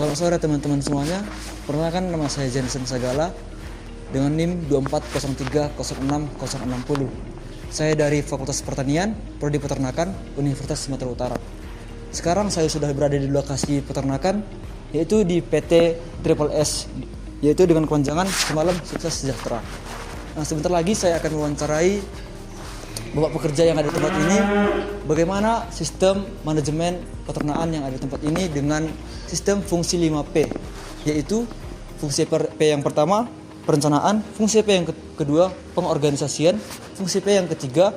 Selamat sore teman-teman semuanya. Perkenalkan, nama saya Jensen Sagala dengan NIM 24030660. Saya dari Fakultas Pertanian, Prodi Peternakan, Universitas Sumatera Utara. Sekarang saya sudah berada di lokasi peternakan, yaitu di PT Triple S, yaitu dengan kepanjangan Semalam Sukses Sejahtera. Nah, sebentar lagi saya akan mewawancarai Bapak pekerja yang ada di tempat ini, bagaimana sistem manajemen peternakan yang ada di tempat ini dengan sistem fungsi 5P, yaitu fungsi P yang pertama, perencanaan, fungsi P yang kedua, pengorganisasian, fungsi P yang ketiga,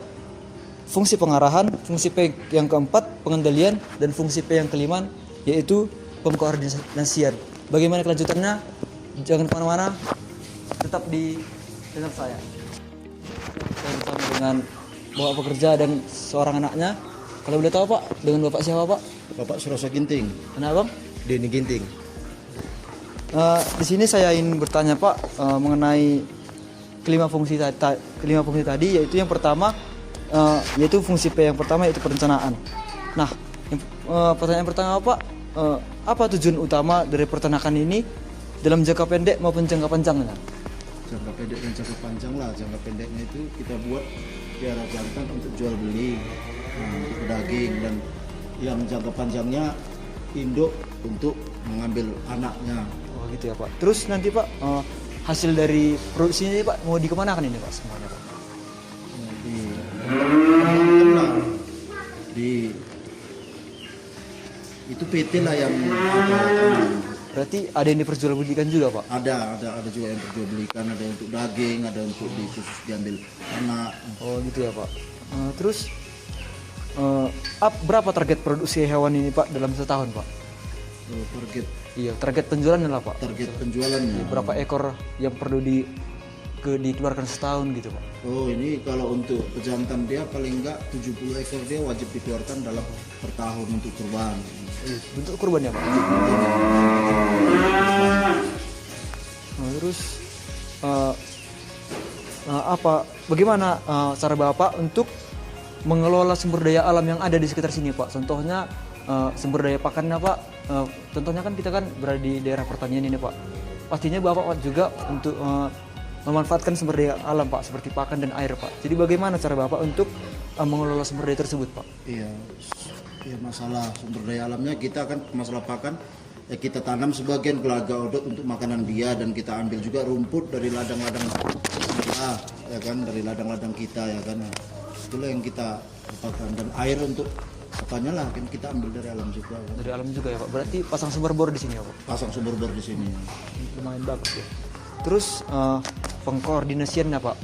fungsi pengarahan, fungsi P yang keempat, pengendalian, dan fungsi P yang kelima, yaitu pengkoordinasian. Bagaimana kelanjutannya? Jangan kemana-mana, tetap di dengan saya. Saya bersama dengan Bapak pekerja dan seorang anaknya. Kalau boleh tahu Pak, dengan Bapak siapa Pak? Bapak Suroso Ginting. Kenapa Bang? Denny Ginting. Di sini saya ingin bertanya Pak mengenai kelima fungsi tadi, yaitu yang pertama yaitu fungsi P yang pertama, yaitu perencanaan. Nah, pertanyaan pertama Pak, apa tujuan utama dari peternakan ini dalam jangka pendek maupun jangka panjangnya? Jangka pendek dan jangka panjang lah. Jangka pendeknya itu kita buat biara jantan untuk jual beli, untuk daging, dan yang jangka panjangnya induk untuk mengambil anaknya. Oh gitu ya Pak. Terus nanti Pak hasil dari produksi ini Pak mau dikemanakan ini Pak semuanya Pak? Itu PT lah yang Berarti ada yang diperjualbelikan juga Pak? ada juga yang diperjualbelikan, ada untuk daging, ada untuk khusus diambil anak. Oh gitu ya Pak. Terus berapa target produksi hewan ini Pak dalam setahun Pak? Target penjualannya lah Pak. Target penjualannya. Berapa ekor yang perlu dikeluarkan setahun gitu Pak? Oh, ini kalau untuk pejantan dia paling enggak 70 ekor dia wajib dikeluarkan dalam per tahun untuk kurban. Bentuk kurban ya Pak? Terus bagaimana cara Bapak untuk mengelola sumber daya alam yang ada di sekitar sini Pak? Contohnya sumber daya pakannya Pak. Contohnya kan kita kan berada di daerah pertanian ini Pak. Pastinya Bapak juga untuk memanfaatkan sumber daya alam Pak, seperti pakan dan air Pak. Jadi bagaimana cara Bapak untuk mengelola sumber daya tersebut Pak? Iya, masalah sumber daya alamnya kita kan masalah pakan. Kita tanam sebagian gelaga odot untuk makanan dia, dan kita ambil juga rumput dari ladang-ladang kita, ya kan, dari ladang-ladang kita, ya kan. Itulah yang kita dapatkan, dan air untuk apanya lah kan kita ambil dari alam juga. Kan? Dari alam juga ya Pak. Berarti pasang sumber bor di sini ya Pak? Pasang sumber bor di sini. Lumayan bagus ya. Terus pengkoordinasiannya Pak,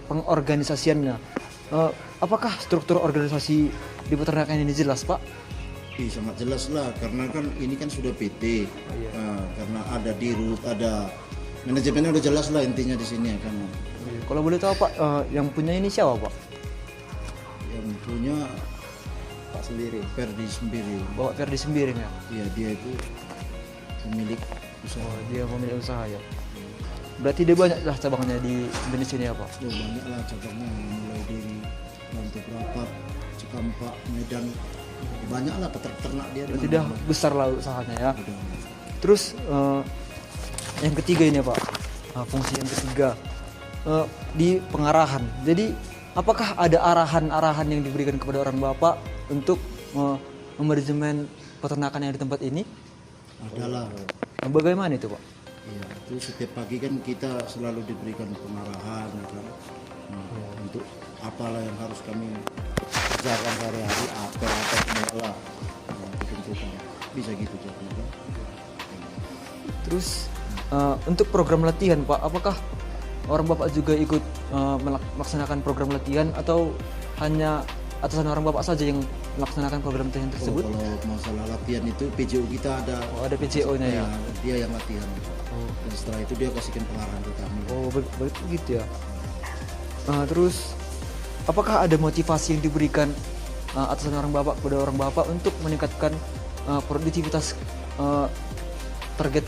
pengorganisasiannya. Apakah struktur organisasi di peternakan ini jelas Pak? Sangat jelas lah, karena kan ini kan sudah PT. Karena ada dirut, ada manajemennya udah jelas lah intinya di sini ya kan. Kalau boleh tahu Pak, yang punya ini siapa Pak? Yang punya Pak sendiri, Ferdi sendiri. Bapak Ferdi sendiri ya? Iya, dia itu pemilik usaha. Oh, dia pemilik usaha ya. Berarti dia banyak lah cabangnya di Indonesia ini ya Pak? Oh, banyak lah cabangnya, mulai dari Lantai Prapat, Cikampak, Medan. Banyak lah peternak dia. Berarti dah besar lah usahanya ya. Terus yang ketiga ini Pak, fungsi yang ketiga di pengarahan. Jadi apakah ada arahan-arahan yang diberikan kepada orang Bapak untuk manajemen peternakan yang di tempat ini? Adalah. Bagaimana itu Pak? Iya, itu setiap pagi kan kita selalu diberikan pengarahan, kan? Untuk apalah yang harus kami kerjakan sehari-hari, apa lah ditentukan. Bisa gitu jadinya. Terus untuk program latihan Pak, apakah orang Bapak juga ikut melaksanakan program latihan atau hanya atasan orang Bapak saja yang melaksanakan program latihan tersebut? Kalau masalah latihan itu PJO kita ada. Oh, ada PJO-nya ya? Dia yang latihan. Dan setelah itu dia kasihkan pengarahan ke kami. Oh, begitu ya. Terus apakah ada motivasi yang diberikan atasan orang Bapak kepada orang Bapak untuk meningkatkan produktivitas target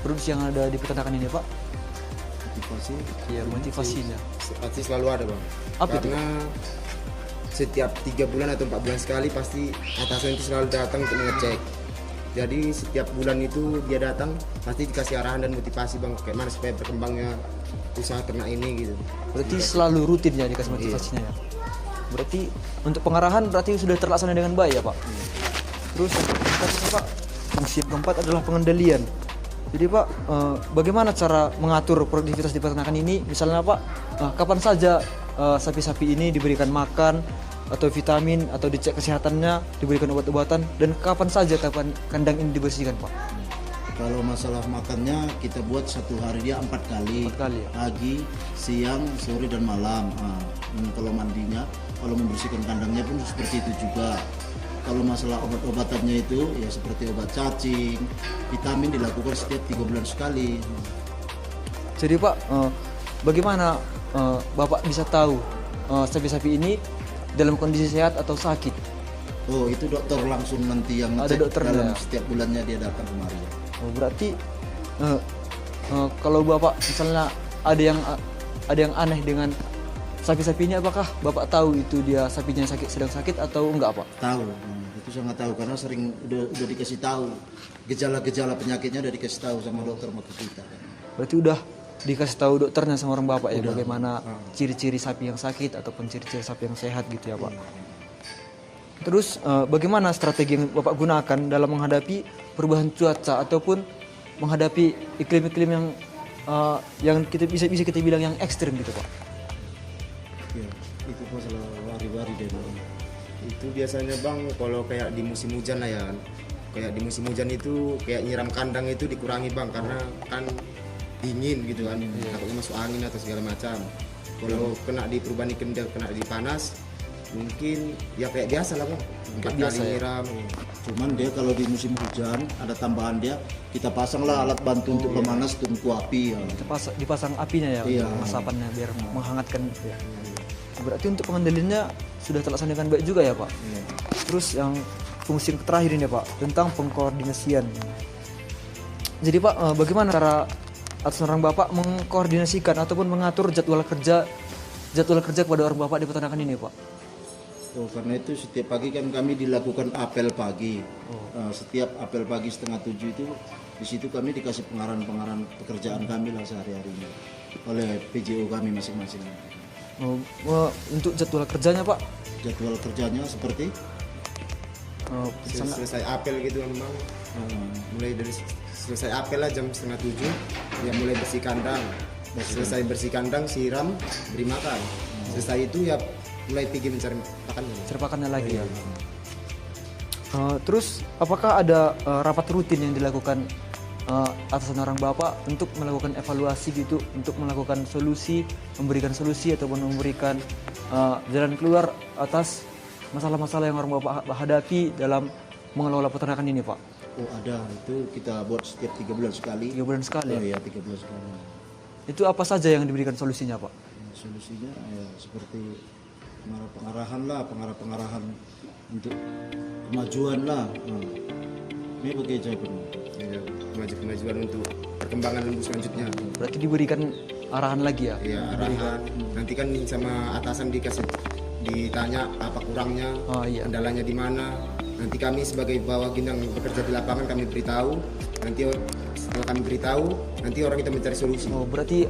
produksi yang ada di peternakan ini Pak? Motivasi? Iya, motivasinya. Pasti selalu ada Bang. Apa Karena setiap 3 bulan atau 4 bulan sekali pasti atasan itu selalu datang untuk mengecek Jadi setiap bulan itu dia datang pasti dikasih arahan dan motivasi bang, kayak mana supaya berkembangnya usaha ternak ini gitu. Berarti selalu rutin ya dikasih motivasinya ya. Berarti untuk pengarahan berarti sudah terlaksana dengan baik ya Pak. Terus yang Pak, fungsi keempat adalah pengendalian. Jadi Pak, bagaimana cara mengatur produktivitas di peternakan ini? Misalnya Pak, kapan saja sapi-sapi ini diberikan makan atau vitamin atau dicek kesehatannya, diberikan obat-obatan, dan kapan saja kandang ini dibersihkan Pak? Kalau masalah makannya kita buat satu hari dia 4 kali, 4 kali ya? pagi, siang, sore dan malam. Kalau mandinya, kalau membersihkan kandangnya pun seperti itu juga. Kalau masalah obat-obatannya itu ya seperti obat cacing, vitamin dilakukan setiap 3 bulan sekali. Jadi Pak, bagaimana Bapak bisa tahu sapi-sapi ini dalam kondisi sehat atau sakit? Oh, itu dokter langsung nanti yang Ada ngecek dokternya dalam ya? setiap bulannya dia datang kemari. Oh, berarti kalau Bapak misalnya ada yang aneh dengan sapi-sapi ini, apakah Bapak tahu itu dia sapinya sedang sakit atau enggak Pak? Tahu, itu sangat tahu karena sering udah dikasih tahu gejala-gejala penyakitnya, udah dikasih tahu sama dokter mata kita. Berarti udah dikasih tahu dokternya sama orang Bapak ya, bagaimana ciri-ciri sapi yang sakit ataupun ciri-ciri sapi yang sehat gitu ya Pak. Terus bagaimana strategi yang Bapak gunakan dalam menghadapi perubahan cuaca ataupun menghadapi iklim-iklim yang kita bisa kita bilang yang ekstrim gitu Pak? Ya, itu masalah wari-wari deh Bang. Itu biasanya bang kalau kayak di musim hujan lah ya, kayak di musim hujan itu kayak nyiram kandang itu dikurangi bang, karena kan dingin gitu kan, takutnya masuk angin atau segala macam. Kalau kena di perubahan iklim, dia kena di panas, mungkin ya kayak biasa lah bang, 4 biasa kali ya? nyiram. Cuman dia kalau di musim hujan ada tambahan dia, kita pasanglah alat bantu untuk pemanas tungku api ya. Dipasang apinya ya, Iya. masapannya biar menghangatkan gitu ya. Berarti untuk pengendaliannya sudah terlaksana dengan baik juga ya Pak. Terus yang fungsi terakhir ini Pak, tentang pengkoordinasian. Jadi Pak, bagaimana cara atas orang Bapak mengkoordinasikan ataupun mengatur jadwal kerja kepada orang Bapak di peternakan ini Pak? Oh, karena itu setiap pagi kan kami dilakukan apel pagi. Setiap apel pagi 6:30 itu di situ kami dikasih pengarahan pekerjaan kami lah sehari-harinya oleh PJO kami masing-masing. Untuk jadwal kerjanya Pak? Jadwal kerjanya seperti Selesai apel gitu kan bang, mulai dari selesai apel lah jam 6:30 ya mulai bersih kandang. Selesai bersih kandang, siram, beri makan. Selesai itu ya mulai pergi mencari makannya. Serpakannya lagi ya. Terus apakah ada rapat rutin yang dilakukan atasan orang Bapak untuk melakukan evaluasi gitu, untuk melakukan solusi, memberikan solusi ataupun memberikan jalan keluar atas masalah-masalah yang orang Bapak hadapi dalam mengelola peternakan ini Pak? Oh ada, itu kita buat setiap 3 bulan sekali. 3 bulan sekali ya? Iya 3 bulan sekali. Itu apa saja yang diberikan solusinya Pak? Solusinya ya seperti pengarahan untuk kemajuan lah. Ini bagi jawabannya. Ya, kemajuan untuk perkembangan lembu selanjutnya. Berarti diberikan arahan lagi ya? Iya, arahan. Nanti kan sama atasan ditanya apa kurangnya, Iya. kendalanya di mana. Nanti kami sebagai bawah ginang bekerja di lapangan, kami beritahu. Nanti setelah kami beritahu, nanti orang itu mencari solusi. Oh, berarti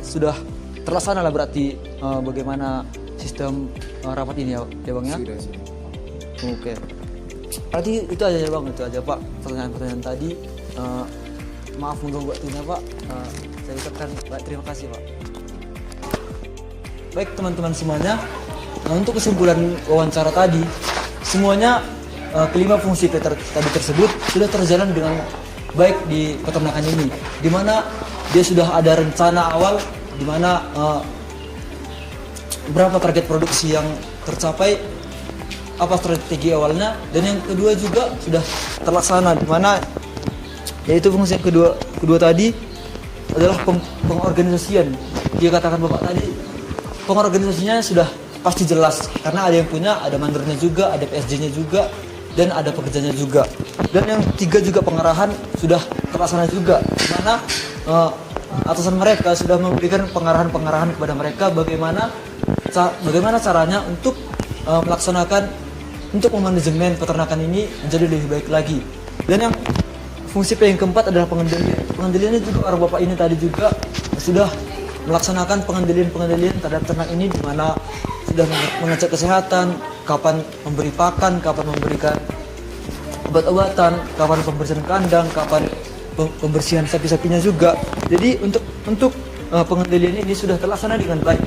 sudah terlaksana lah berarti bagaimana sistem rapat ini ya Bang ya? Sudah. Oke. Berarti itu aja ya Bang, itu aja Pak pertanyaan-pertanyaan tadi. Maaf mengganggu waktunya Pak. Saya ucapkan baik, terima kasih Pak. Baik teman-teman semuanya, untuk kesimpulan wawancara tadi, semuanya kelima fungsi tadi tersebut sudah terjalan dengan baik di peternakan ini, di mana dia sudah ada rencana awal, di mana berapa target produksi yang tercapai, apa strategi awalnya, dan yang kedua juga sudah terlaksana, di mana yaitu fungsi yang kedua tadi adalah pengorganisasian. Dia katakan Bapak tadi, pengorganisasinya sudah pasti jelas karena ada yang punya, ada mandornya juga, ada PSG-nya juga, dan ada pekerjanya juga. Dan yang tiga juga pengarahan sudah terlaksana juga, di mana atasan mereka sudah memberikan pengarahan kepada mereka bagaimana caranya untuk melaksanakan, untuk memanajemen peternakan ini menjadi lebih baik lagi. Dan yang fungsi P yang keempat adalah pengendalian. Pengendaliannya juga orang bapak ini tadi juga sudah melaksanakan pengendalian terhadap ternak ini, di mana sudah mengecek kesehatan, kapan memberi pakan, kapan memberikan obat-obatan, kapan pembersihan kandang, kapan pembersihan sapi-sapinya juga. Jadi untuk pengendalian ini sudah terlaksana dengan baik.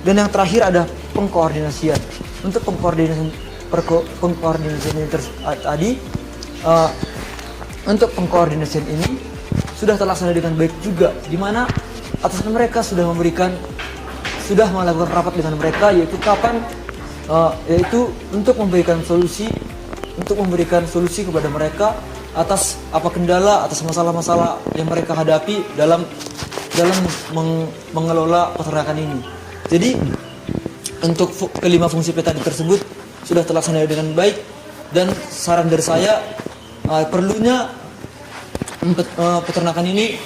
Dan yang terakhir ada pengkoordinasian. Untuk pengkoordinasian ini tadi, untuk pengkoordinasian ini sudah terlaksana dengan baik juga, di mana atasan mereka sudah melakukan rapat dengan mereka, yaitu untuk memberikan solusi kepada mereka atas apa kendala, atas masalah-masalah yang mereka hadapi dalam mengelola peternakan ini. Jadi untuk kelima fungsi P tadi tersebut sudah terlaksana dengan baik, dan saran dari saya perlunya peternakan ini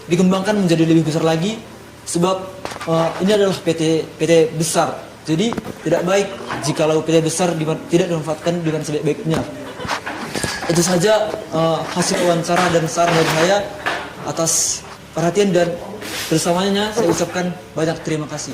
dikembangkan menjadi lebih besar lagi, sebab ini adalah PT besar. Jadi tidak baik jikalau PT besar tidak dimanfaatkan dengan sebaik-baiknya. Itu saja hasil wawancara dan saran dari saya. Atas perhatian dan bersamanya saya ucapkan banyak terima kasih.